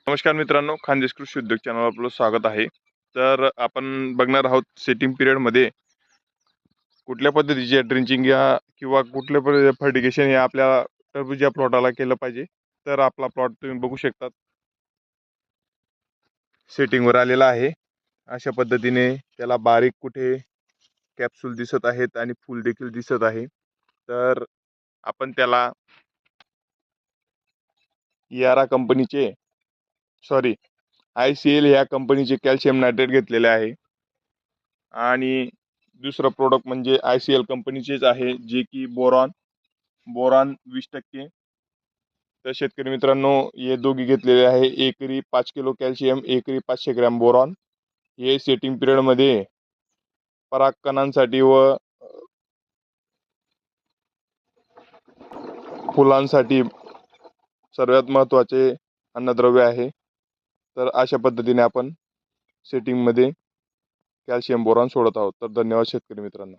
नमस्कार मित्रांनो, खानदेश कृषी उद्योग चॅनलवर आपलं स्वागत आहे. तर आपण बघणार आहोत सेटिंग पिरियडमध्ये कुठल्या पद्धतीचे ड्रिंचिंग या किंवा कुठल्या फर्टिगेशन या आपल्या टरबूज या प्लॉटाला केलं पाहिजे. तर आपला प्लॉट तुम्ही बघू शकता सेटिंगवर आलेला आहे. अशा पद्धतीने त्याला बारीक कुठे कॅप्सूल दिसत आहेत आणि फूल देखील दिसत आहे. तर आपण त्याला यारा कंपनीचे ICL ह्या कंपनीचे कॅल्शियम नायट्रेट घेतलेले आहे आणि दुसरं प्रोडक्ट म्हणजे ICL कंपनीचेच आहे, जे की बोरॉन बोरॉन 20%. तर शेतकरी मित्रांनो, हे दोघी घेतलेले आहे. एकरी 5 किलो कॅल्शियम, एकरी 500 ग्रॅम बोरॉन. हे सेटिंग पिरियडमध्ये परागकणांसाठी व फुलांसाठी सर्वात महत्त्वाचे अन्नद्रव्य आहे. तर अशा पद्धतीने आपण सेटिंगमध्ये कॅल्शियम बोरॉन सोडत आहोत. तर धन्यवाद शेतकरी मित्रांनो.